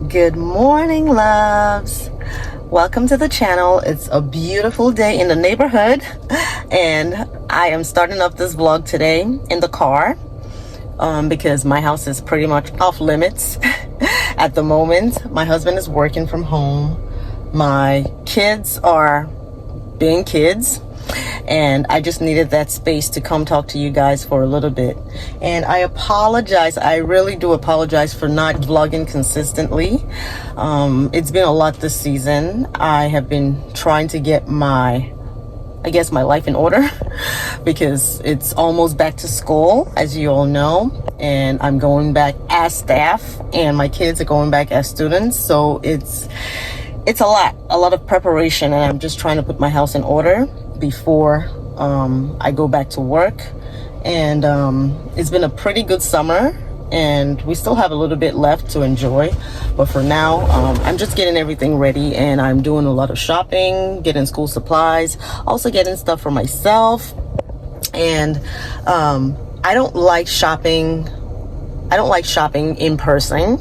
Good morning, loves. Welcome to the channel. It's a beautiful day in the neighborhood, and I am starting off this vlog today in the car because my house is pretty much off limits at the moment. My husband is working from home. My kids are being kids, and I just needed that space to come talk to you guys for a little bit. And I apologize, I really do apologize for not vlogging consistently. It's been a lot this season. I have been trying to get my life in order because it's almost back to school, as you all know, and I'm going back as staff and my kids are going back as students. So it's a lot of preparation, and I'm just trying to put my house in order before I go back to work. And it's been a pretty good summer, and we still have a little bit left to enjoy, but for now I'm just getting everything ready, and I'm doing a lot of shopping, getting school supplies, also getting stuff for myself. And I don't like shopping in person.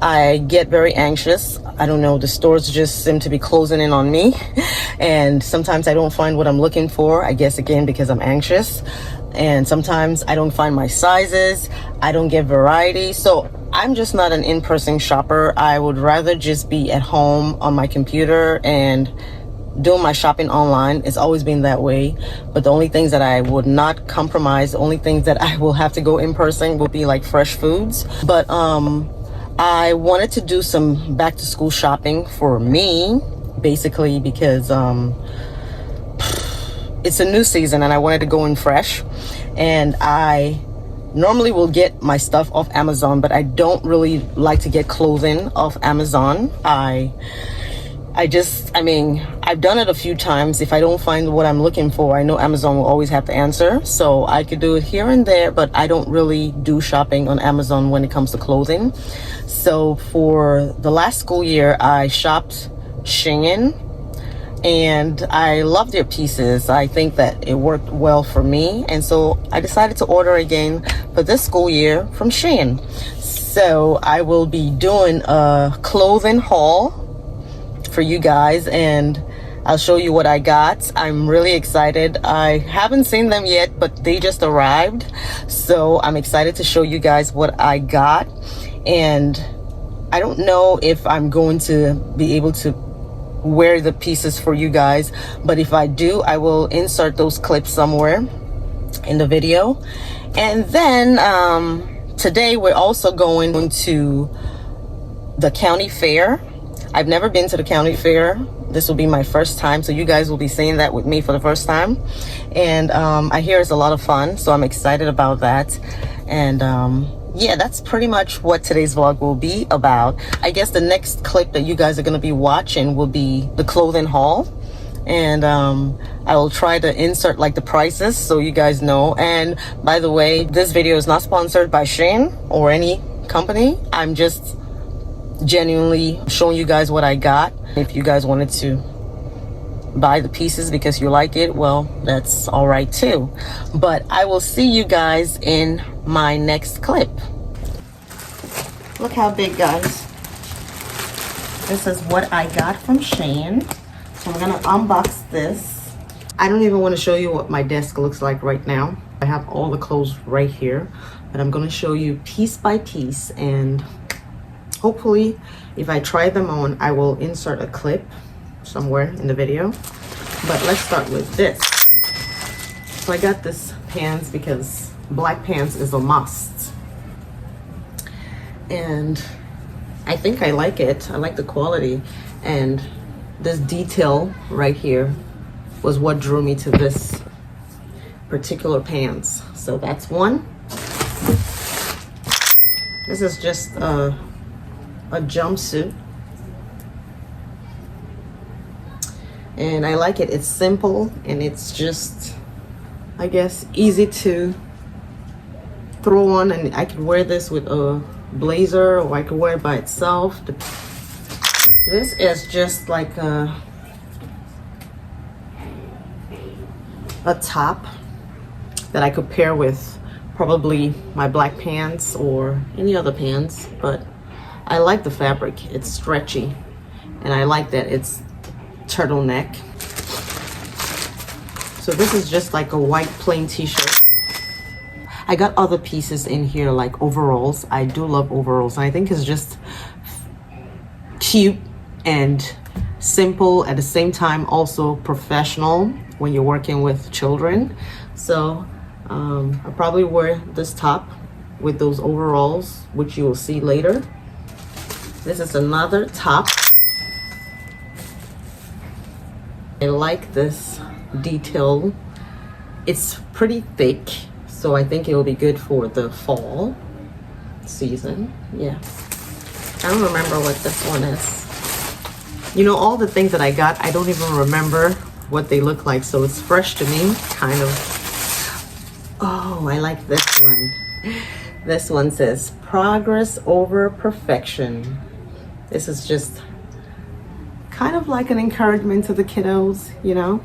I get very anxious. I don't know, the stores just seem to be closing in on me, and sometimes I don't find what I'm looking for, I guess again because I'm anxious. And sometimes I don't find my sizes, I don't get variety. So I'm just not an in-person shopper. I would rather just be at home on my computer and doing my shopping online. It's always been that way. But the only things that I would not compromise, the only things that I will have to go in person will be like fresh foods. But I wanted to do some back to school shopping for me, basically because it's a new season and I wanted to go in fresh. And I normally will get my stuff off Amazon, but I don't really like to get clothing off Amazon. I've done it a few times. If I don't find what I'm looking for, I know Amazon will always have the answer. So I could do it here and there, but I don't really do shopping on Amazon when it comes to clothing. So for the last school year, I shopped Shein, and I love their pieces. I think that it worked well for me, and so I decided to order again for this school year from Shein. So I will be doing a clothing haul for you guys, and I'll show you what I got. I'm really excited. I haven't seen them yet, but they just arrived, so I'm excited to show you guys what I got. And I don't know if I'm going to be able to wear the pieces for you guys, but if I do, I will insert those clips somewhere in the video. And then today we're also going to the county fair. I've never been to the county fair. This will be my first time, so you guys will be seeing that with me for the first time. And I hear it's a lot of fun, so I'm excited about that. And yeah, that's pretty much what today's vlog will be about. I guess the next clip that you guys are going to be watching will be the clothing haul. And I will try to insert like the prices so you guys know. And by the way, this video is not sponsored by Shein or any company. I'm just genuinely showing you guys what I got. If you guys wanted to buy the pieces because you like it, well, that's all right too. But I will see you guys in my next clip. Look how big, guys. This is what I got from Shein. So I'm gonna unbox this. I don't even want to show you what my desk looks like right now. I have all the clothes right here, but I'm gonna show you piece by piece, and hopefully if I try them on, I will insert a clip somewhere in the video. But let's start with this. So I got this pants because black pants is a must, and I think I like it. I like the quality, and this detail right here was what drew me to this particular pants. So that's one. This is just a jumpsuit, and I like it. It's simple, and it's just, I guess, easy to throw on, and I could wear this with a blazer, or I could wear it by itself. This is just like a top that I could pair with probably my black pants or any other pants, but I like the fabric. It's stretchy, and I like that it's turtleneck. So this is just like a white plain t-shirt. I got other pieces in here like overalls. I do love overalls, and I think it's just cute and simple at the same time, also professional when you're working with children. So I'll probably wear this top with those overalls, which you will see later. This is another top. I like this detail. It's pretty thick, so I think it will be good for the fall season. Yeah, I don't remember what this one is. You know, all the things that I got, I don't even remember what they look like, so it's fresh to me, kind of. Oh, I like this one. This one says progress over perfection. This is just kind of like an encouragement to the kiddos, you know.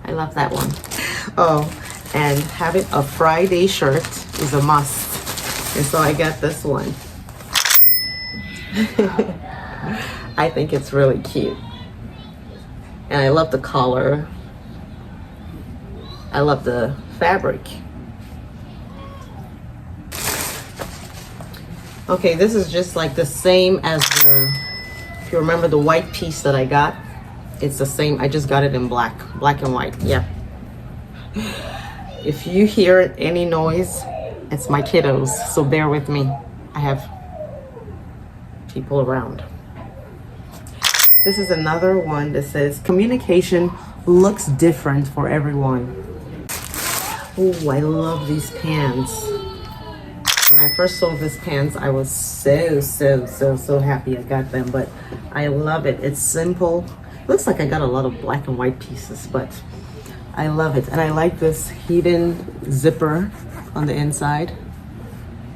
I love that one. Oh, and having a Friday shirt is a must, and so I got this one. I think it's really cute, and I love the collar. I love the fabric. Okay, this is just like the same as the, if you remember the white piece that I got, it's the same. I just got it in black and white. Yeah. If you hear any noise, it's my kiddos, so bear with me. I have people around. This is another one that says communication looks different for everyone. Oh, I love these pants. When I first saw this pants, I was so happy I got them, but I love it. It's simple. It looks like I got a lot of black and white pieces, but I love it. And I like this hidden zipper on the inside.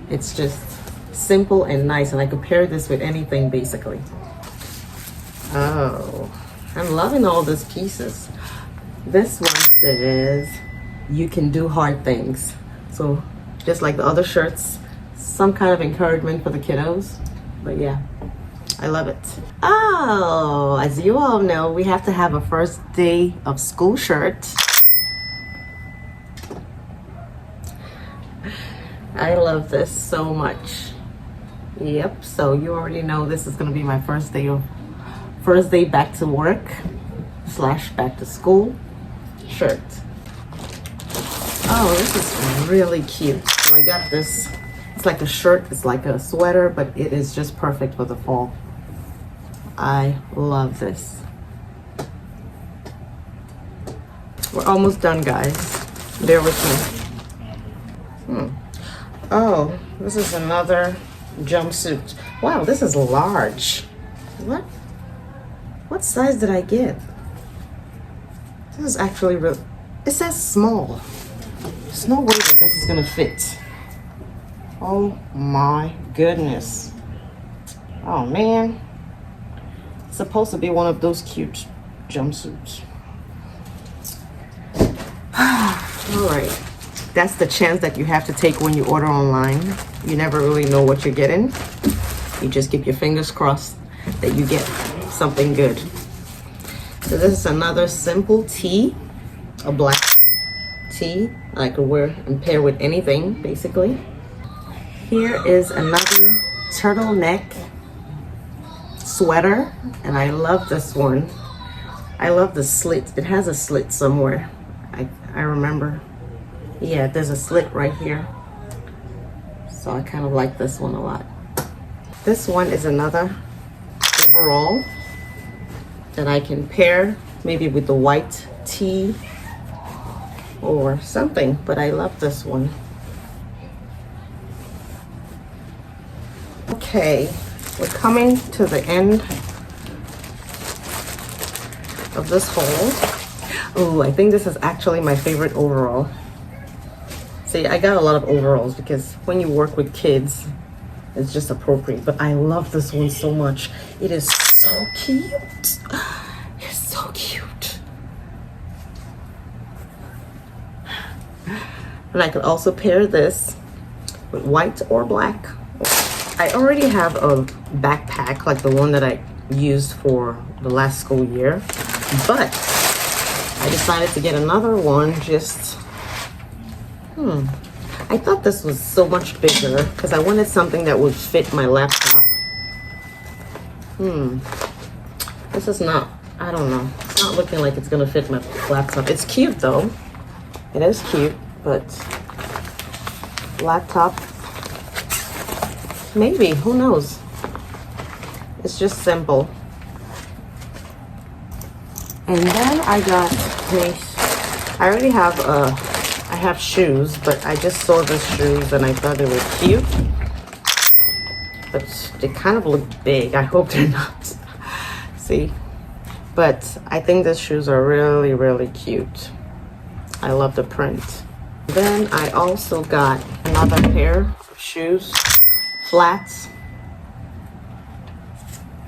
It's just simple and nice, and I could pair this with anything basically. Oh, I'm loving all these pieces. This one says you can do hard things. So just like the other shirts, some kind of encouragement for the kiddos. But yeah, I love it. Oh, as you all know, we have to have a first day of school shirt. I love this so much. Yep, so you already know this is gonna be my first day back to work / back to school shirt. Oh, this is really cute. So I got this, it's like a shirt, it's like a sweater, but it is just perfect for the fall. I love this. We're almost done, guys. Bear with me. Oh, this is another jumpsuit. Wow, this is large. What size did I get? This is actually real. It says small. There's no way that this is gonna fit. Oh my goodness. Oh man. It's supposed to be one of those cute jumpsuits. All right. That's the chance that you have to take when you order online. You never really know what you're getting. You just keep your fingers crossed that you get something good. So this is another simple tee, a black tee I could wear and pair with anything basically. Here is another turtleneck sweater, and I love this one. I love the slit. It has a slit somewhere. I remember. Yeah, there's a slit right here. So I kind of like this one a lot. This one is another overall that I can pair maybe with the white tee or something, but I love this one. Okay, we're coming to the end of this haul. Oh, I think this is actually my favorite overall. See, I got a lot of overalls because when you work with kids, it's just appropriate. But I love this one so much. It is so cute. It's so cute. And I could also pair this with white or black. I already have a backpack like the one that I used for the last school year, but I decided to get another one. Just I thought this was so much bigger because I wanted something that would fit my laptop. This is not, I don't know, it's not looking like it's gonna fit my laptop. It's cute though, it is cute, but laptop, maybe, who knows. It's just simple. And then I got this, I already have I have shoes, but I just saw the shoes and I thought they were cute, but they kind of look big. I hope they're not. See, but I think the shoes are really, really cute. I love the print. Then I also got another pair of shoes, flats,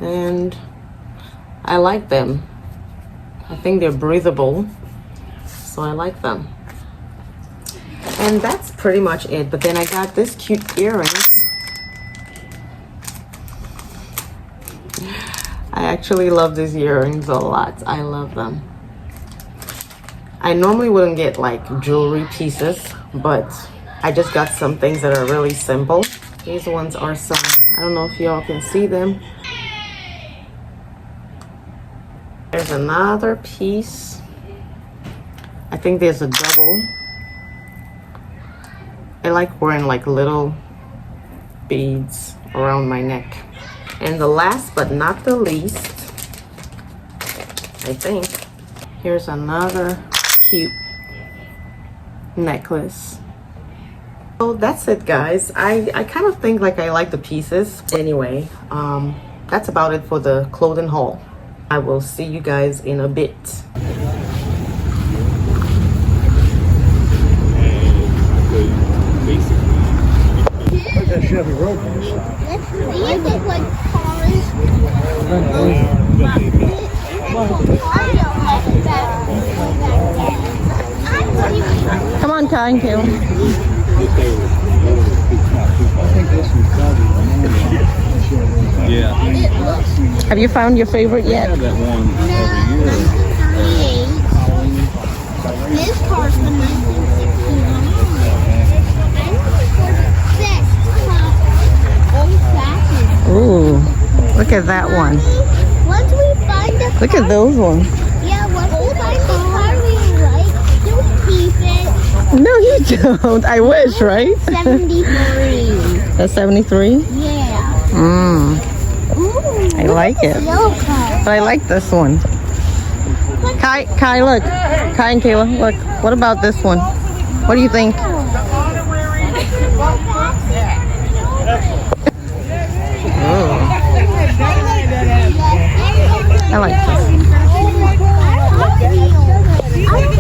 and I like them. I think they're breathable, so I like them. And that's pretty much it. But then I got this cute earrings. I actually love these earrings a lot. I love them. I normally wouldn't get like jewelry pieces, but I just got some things that are really simple. These ones are some, I don't know if y'all can see them. There's another piece. I think there's a double. I like wearing like little beads around my neck. And the last but not the least, I think, here's another cute necklace. So that's it, guys. I kind of think like I like the pieces. Anyway, that's about it for the clothing haul. I will see you guys in a bit. That Chevy Road on the side. These look like cars. Come on, Kai and Caleb. I think this was probably yeah. Have you found your favorite yet? I had that one every year. 1938. This car's from 1969. Ooh, look at that one. Once we find the car, Look at those ones. yeah, once we find the car we like, you'll keep it. No, you don't. I wish, right? 73. That's 73? Yeah. Ooh, I like it. yellow car. But I like this one. Kai, look. Kai and Kayla, look. What about this one? What do you think? I like this.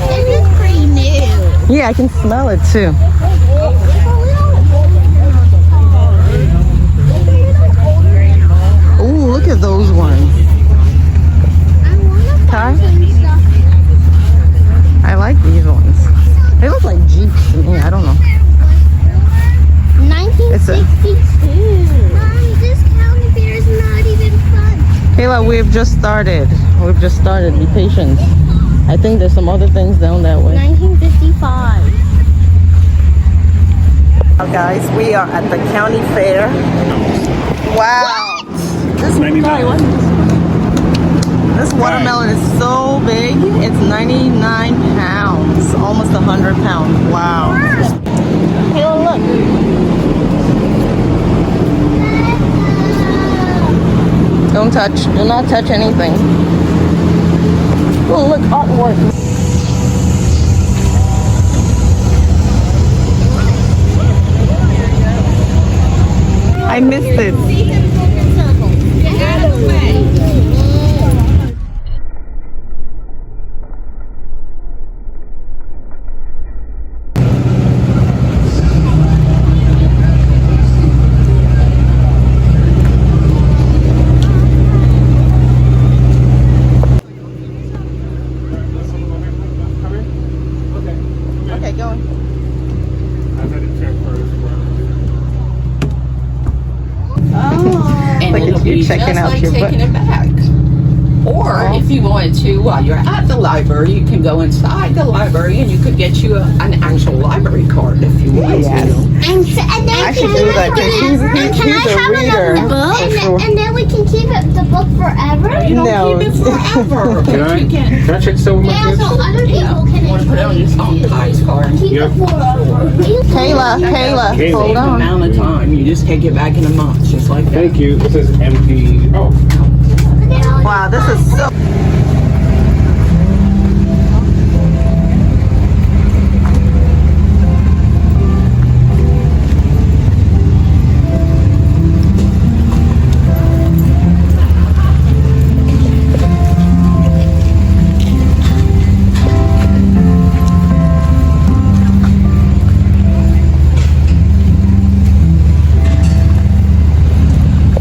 This is pretty new. Yeah, I can smell it too. Ooh, look at those ones. Kai? I like these ones. They look like Jeeps to me. I don't know. 1962. Mom, this county fair is not even fun. Kayla, we've just started. We've just started. Be patient. I think there's some other things down that way. 1955. Now, guys, we are at the county fair. Wow. This watermelon is so big. It's 99 pounds. Almost 100 pounds. Wow. Kayla, look. Don't touch. Do not touch anything. Oh, look, artwork. I missed it. Get out of the way. Okay, going. and Look at it'll you be checking just out like your book. taking it back. Or if you wanted to, while you're at the library, you can go inside the library and you could get you an actual library card if you want Yes. to. And then I should do that because he's a reader. And, For sure. and then we can keep the book forever. You don't No. keep it forever. Can I, You can. can I check some of my Yeah, kids? so other people can Want to put it on your own Kai's card. keep Yep. it forever. Kayla, Kayla. hold Same on. amount of time. You just take it back in a month, just like that. Thank you. It says empty. Oh. Wow, this is so.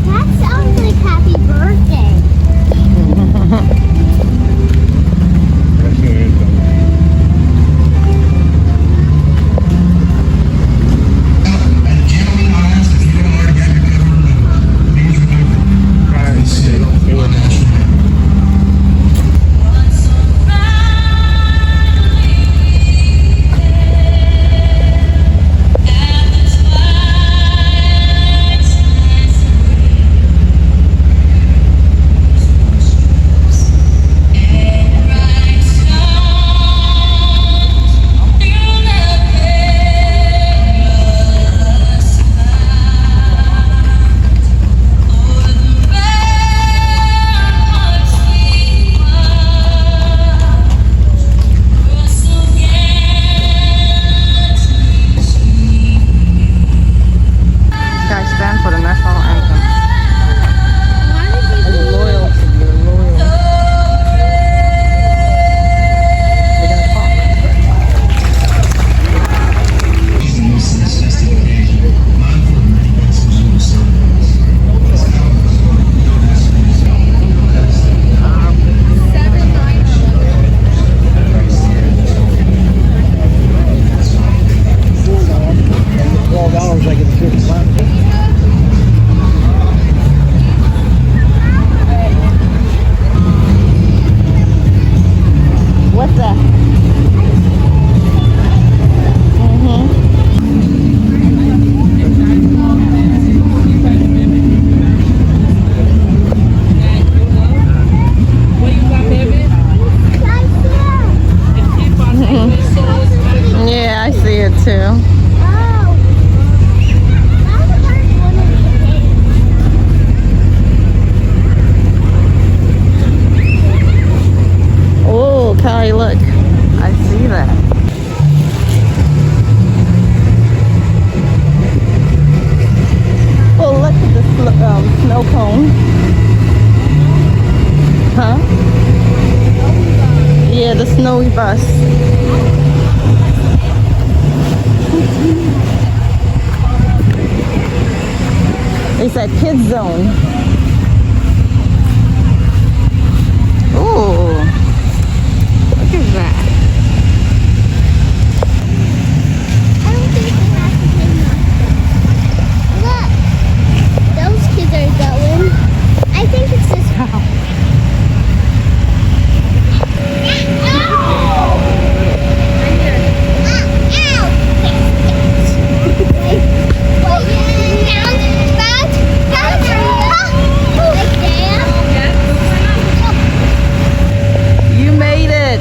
That sounds like happy birthday. That's it. Guys, stand for the national anthem. Loyalty, you're loyal. They're gonna talk. $12 I get a ticket. What's that? Yeah, I see it too. Oh, Kai, look. I see that. Oh, look at the snow cone. Huh? Yeah, the snowy bus. It's a kids zone. Ooh. Look at that. I don't think we have to pay much. Look, those kids are going. I think it's this one. You made it.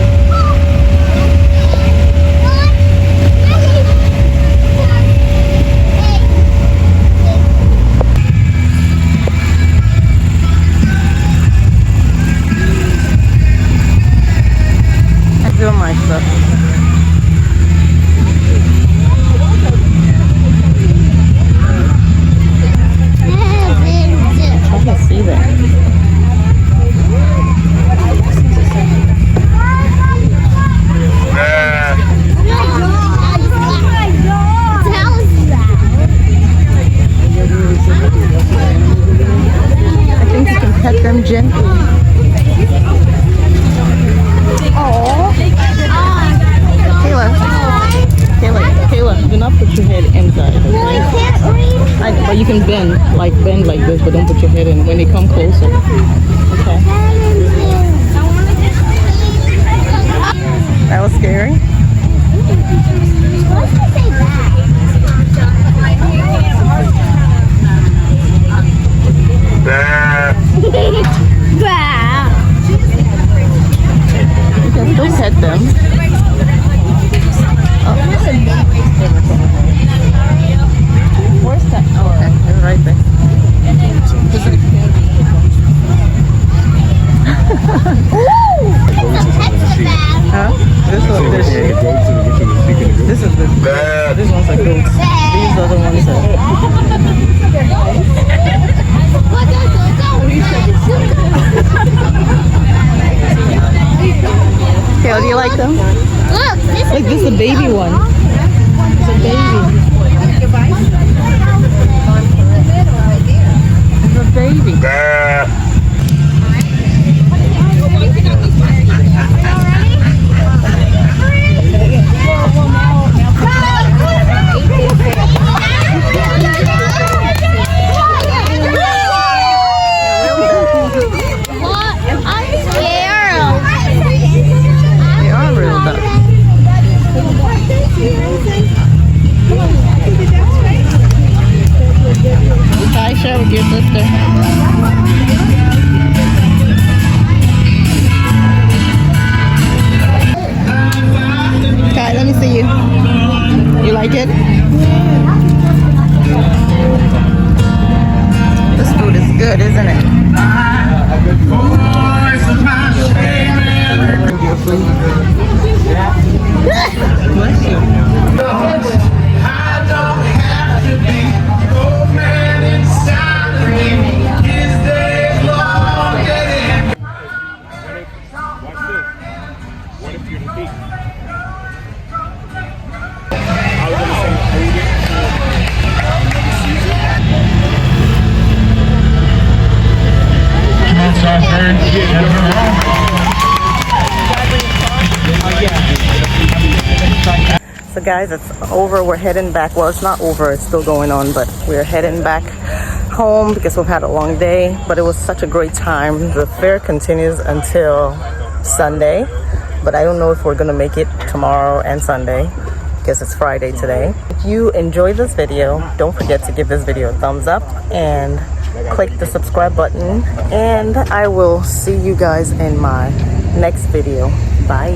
I feel myself. I can see that. I think you can pet them gently. Kayla, do not put your head inside. Okay? But you can bend like this. but don't put your head in when they come closer. Okay. That was scary. Why did they say that? Don't pet them. Where's that? Oh, okay. They're right there. Huh? This is these ones are goats. These are the ones that. Kale, do you like them? Look, This is a baby one. It's a baby. It's a baby. I'm scared. They are real ducks. Hi, share with your sister. Okay, let me see you. You like it? This food is good, isn't it? Bless you. So guys, it's over. We're heading back. Well, it's not over. It's still going on, but we're heading back home because we've had a long day. But it was such a great time. The fair continues until Sunday, but I don't know if we're gonna make it tomorrow and Sunday because it's Friday today. If you enjoyed this video, don't forget to give this video a thumbs up and click the subscribe button, and I will see you guys in my next video. Bye.